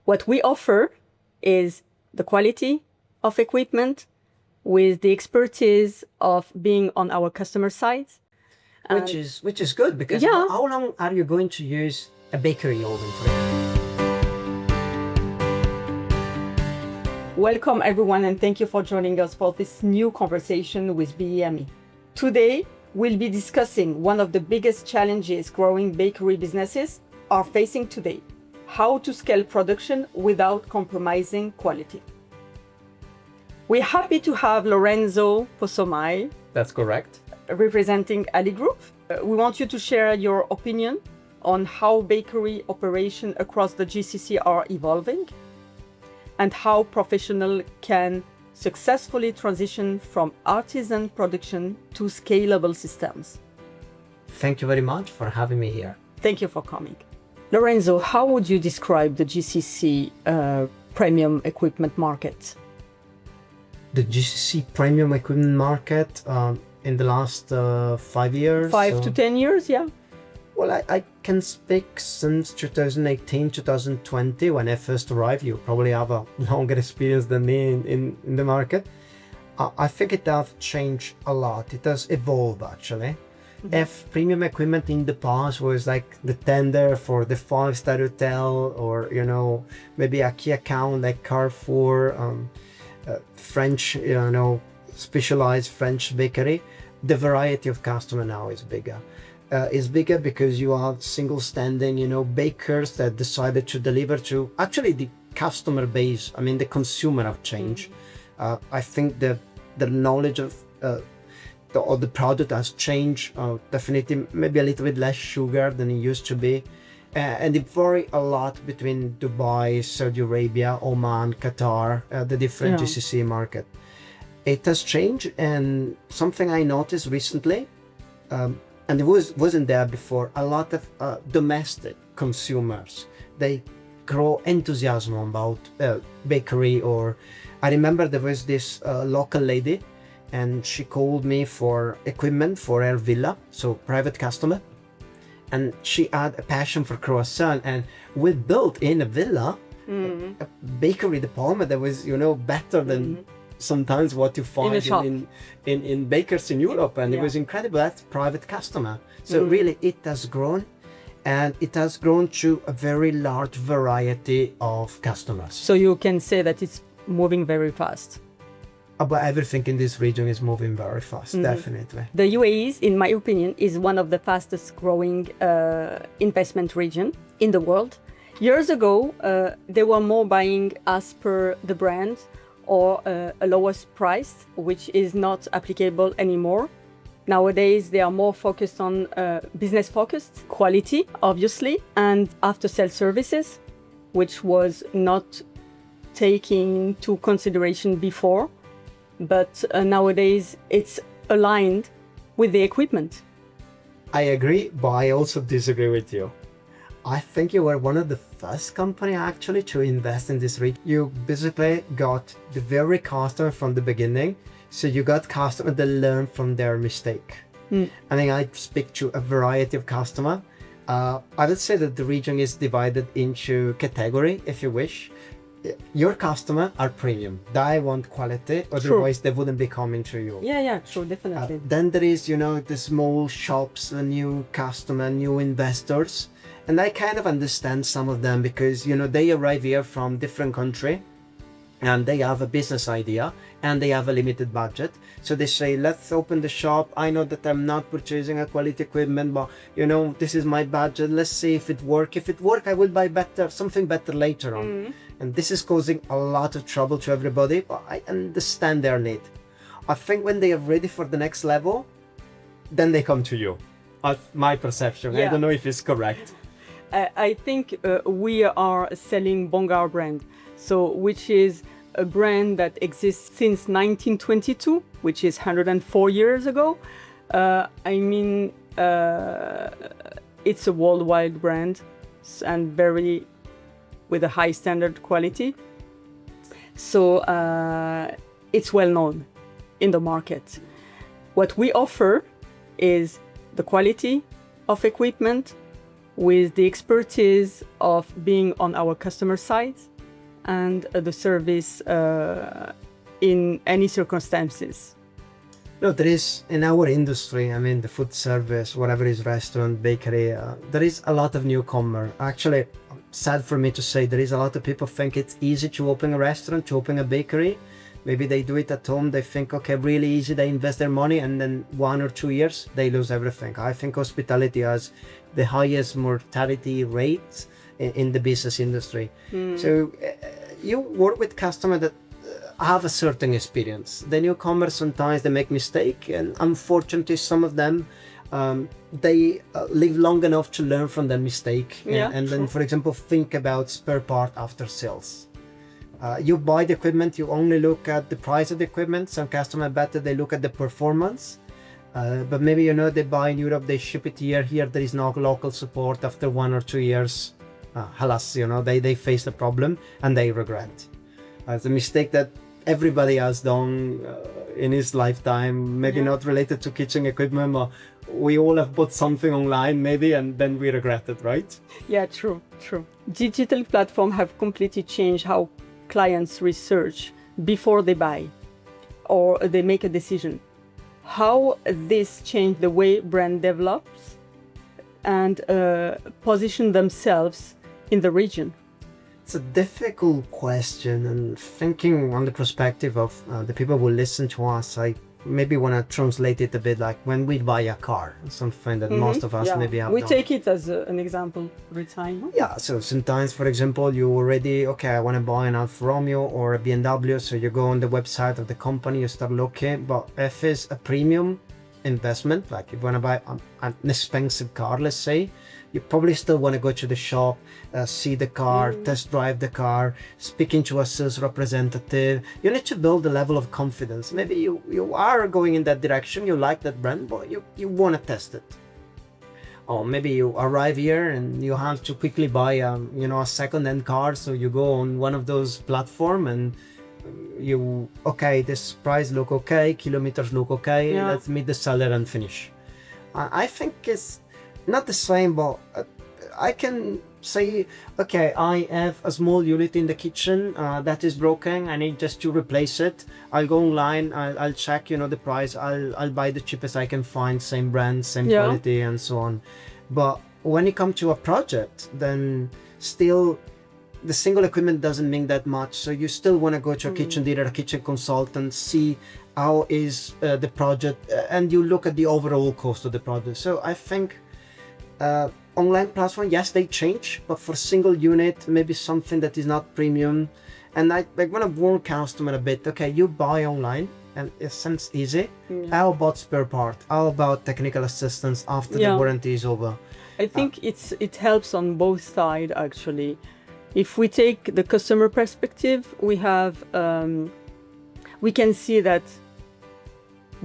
What we offer is the quality of equipment with the expertise of being on our customer side. Which is good, because how long are you going to use a bakery oven for? Welcome everyone, and thank you for joining us for this new conversation with MEA. Today, we'll be discussing one of the biggest challenges growing bakery businesses are facing today: how to scale production without compromising quality. We're happy to have Lorenzo Possomai. That's correct. Representing Ali Group. We want you to share your opinion on how bakery operation across the GCC are evolving and how professionals can successfully transition from artisan production to scalable systems. Thank you very much for having me here. Thank you for coming. Lorenzo, how would you describe the GCC premium equipment market? The GCC premium equipment market in the last 5 years? 5 to 10 years, yeah. Well, I can speak since 2018, 2020, when I first arrived. You probably have a longer experience than me in the market. I think it has changed a lot. It has evolved, actually. Mm-hmm. If premium equipment in the past was like the tender for the 5-star hotel, or, maybe a key account like Carrefour, French, specialized French bakery, the variety of customer now is bigger. It's bigger because you have single standing, bakers that decided to deliver to actually the customer base. I mean, the consumer have changed. I think the knowledge of the product has changed. Definitely, maybe a little bit less sugar than it used to be. And it varies a lot between Dubai, Saudi Arabia, Oman, Qatar, the different GCC market. It has changed, and something I noticed recently, and it wasn't there before, a lot of domestic consumers, they grow enthusiasm about bakery. Or I remember there was this local lady, and she called me for equipment for her villa, so private customer. And she had a passion for croissant, and we built in a villa a bakery department that was, better than sometimes what you find in bakers in Europe, and it was incredible. That's private customer. So really, it has grown, and it has grown to a very large variety of customers. So you can say that it's moving very fast. But everything in this region is moving very fast, definitely. The UAE, in my opinion, is one of the fastest growing investment region in the world. Years ago, they were more buying as per the brand or a lowest price, which is not applicable anymore. Nowadays, they are more focused on business-focused quality, obviously, and after-sale services, which was not taken into consideration before. But nowadays it's aligned with the equipment. I agree, but I also disagree with you. I think you were one of the first company actually to invest in this region. You basically got the very customer from the beginning, so you got customers that learn from their mistake. I mean, I speak to a variety of customer. I would say that the region is divided into category, if you wish. Your customer are premium. They want quality, otherwise they wouldn't be coming to you. Yeah, sure, definitely. Then there is, the small shops, the new customer, new investors. And I kind of understand some of them because, they arrive here from different country, and they have a business idea, and they have a limited budget. So they say, let's open the shop. I know that I'm not purchasing a quality equipment, but, this is my budget. Let's see if it works. If it works, I will buy something better later on. And this is causing a lot of trouble to everybody, but I understand their need. I think when they are ready for the next level, then they come to you. That's my perception. I don't know if it's correct. I think we are selling Bongar brand, which is a brand that exists since 1922, which is 104 years ago. It's a worldwide brand and with a high standard quality. So it's well known in the market. What we offer is the quality of equipment with the expertise of being on our customer side and the service in any circumstances? No, there is in our industry, I mean, the food service, whatever is restaurant, bakery, there is a lot of newcomer. Actually, sad for me to say, there is a lot of people think it's easy to open a restaurant, to open a bakery. Maybe they do it at home. They think, okay, really easy. They invest their money, and then 1 or 2 years, they lose everything. I think hospitality has the highest mortality rate in the business industry. So you work with customers that have a certain experience. The newcomers, sometimes they make mistake, and unfortunately some of them they live long enough to learn from their mistake, and then, for example, think about spare part after sales. You buy the equipment, you only look at the price of the equipment. Some customer better, they look at the performance, but maybe they buy in Europe, they ship it here there is no local support. After 1 or 2 years, alas, they face the problem and they regret. It's a mistake that everybody has done in his lifetime, maybe not related to kitchen equipment, but we all have bought something online maybe, and then we regret it, right? Yeah, true. Digital platforms have completely changed how clients research before they buy or they make a decision. How this changed the way brand develops and position themselves in the region? It's a difficult question, and thinking on the perspective of the people who listen to us, I maybe want to translate it a bit like when we buy a car, something that most of us maybe have we done. take it as an example every time. Yeah, so sometimes, for example, you already, okay, I want to buy an Alfa Romeo or a BMW, so you go on the website of the company, you start looking, but if it's a premium investment, like if you want to buy an expensive car, let's say, you probably still want to go to the shop, see the car, test drive the car, speaking to a sales representative. You need to build a level of confidence. Maybe you are going in that direction, you like that brand, but you want to test it. Or maybe you arrive here and you have to quickly buy a second-hand car, so you go on one of those platforms and this price look okay, kilometers look okay, let's meet the seller and finish. I think it's not the same, but I can say, okay, I have a small unit in the kitchen that is broken, I need just to replace it. I'll go online, I'll check the price, I'll buy the cheapest I can find, same brand, same quality, and so on. But when it comes to a project, then still the single equipment doesn't mean that much, so you still want to go to a kitchen dealer, a kitchen consultant, see how is the project, and you look at the overall cost of the project. So I think online platform, yes, they change, but for single unit, maybe something that is not premium. And I want to warn customer a bit. Okay, you buy online and it seems easy. How about spare part? How about technical assistance after the warranty is over? I think it helps on both sides, actually. If we take the customer perspective, we can see that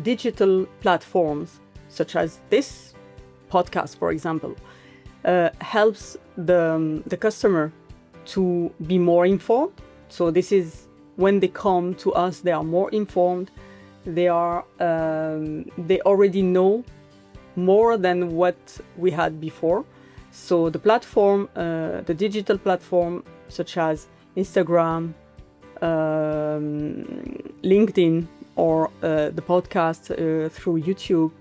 digital platforms such as this podcast, for example, helps the customer to be more informed. So this is when they come to us, they are more informed. They already know more than what we had before. So the platform, the digital platform such as Instagram, LinkedIn, or the podcast through YouTube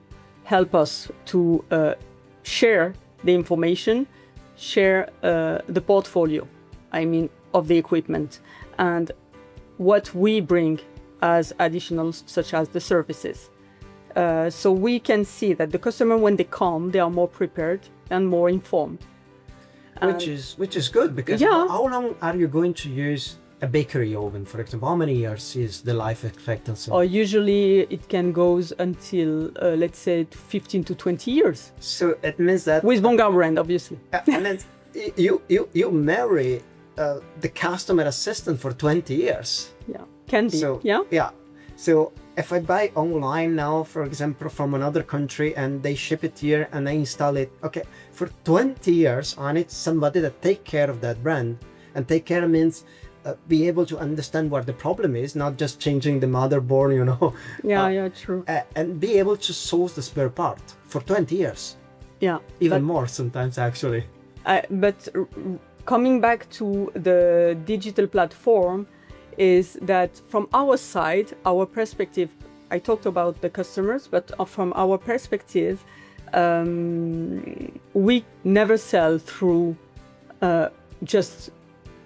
help us to share the information, share the portfolio, of the equipment, and what we bring as additionals, such as the services. So we can see that the customer, when they come, they are more prepared and more informed. Which is good, because how long are you going to use a bakery oven, for example? How many years is the life expectancy? Usually it can go until, let's say, 15 to 20 years. So it means that... With Bonga brand, obviously. And then you marry the customer assistant for 20 years. Yeah, can be. So, So if I buy online now, for example, from another country, and they ship it here and I install it, okay, for 20 years, I need somebody that take care of that brand. And take care means be able to understand what the problem is, not just changing the motherboard, True. And be able to source the spare part for 20 years. Yeah. Even more sometimes, actually. But coming back to the digital platform, is that from our side, our perspective, I talked about the customers, but from our perspective, we never sell through just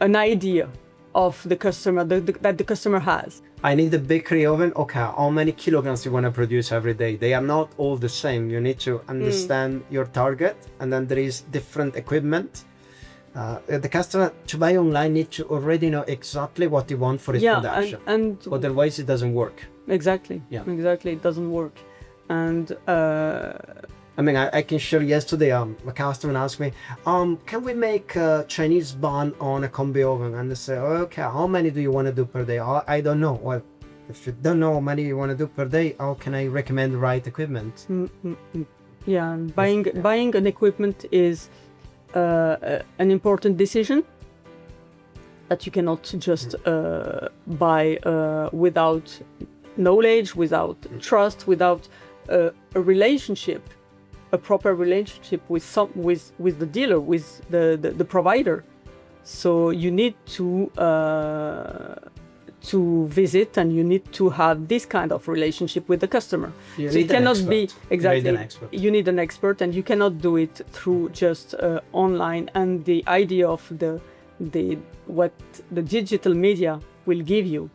an idea of the customer that the customer has. I need a bakery oven. Okay, how many kilograms you want to produce every day? They are not all the same. You need to understand your target, and then there is different equipment. The customer to buy online needs to already know exactly what they want for his production. And otherwise it doesn't work. Exactly. Yeah. Exactly. It doesn't work. And I mean, I can share yesterday, a customer asked me, can we make a Chinese bun on a combi oven? And they say, okay, how many do you want to do per day? Oh, I don't know. Well, if you don't know how many you want to do per day, how can I recommend the right equipment? Yeah, and buying an equipment is an important decision that you cannot just buy without knowledge, without trust, without a relationship, a proper relationship with the dealer, with the provider. So you need to visit, and you need to have this kind of relationship with the customer. You so need it cannot an be expert. exactly. You need an expert. You need an expert, and you cannot do it through just online. And the idea of what the digital media will give you.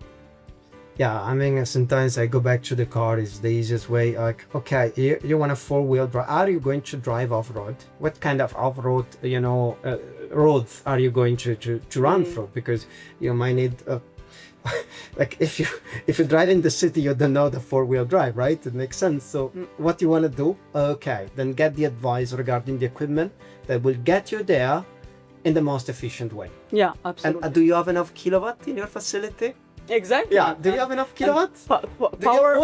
Yeah, I mean, sometimes I go back to the car. Is the easiest way. Like, okay, you want a 4-wheel drive. Are you going to drive off-road? What kind of off-road, roads are you going to run through? Because you might need like if you drive in the city, you don't know the 4-wheel drive, right? It makes sense. So what you want to do? Okay, then get the advice regarding the equipment that will get you there in the most efficient way. Yeah, absolutely. And do you have enough kilowatt in your facility? Exactly. Yeah. Do you have enough kilowatts? Power.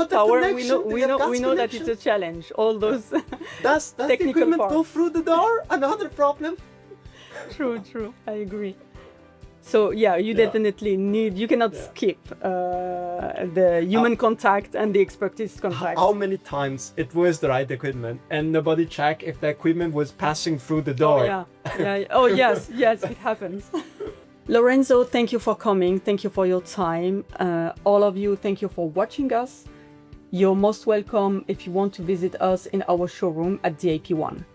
We know that it's a challenge. All those. Does the technical equipment part. go through the door? Another problem. True. I agree. So yeah, you definitely need. You cannot skip the human contact and the expertise contact. How many times it was the right equipment and nobody checked if the equipment was passing through the door? Oh, yeah. Oh yes, it happens. Lorenzo, thank you for coming. Thank you for your time. All of you, thank you for watching us. You're most welcome if you want to visit us in our showroom at the AP1.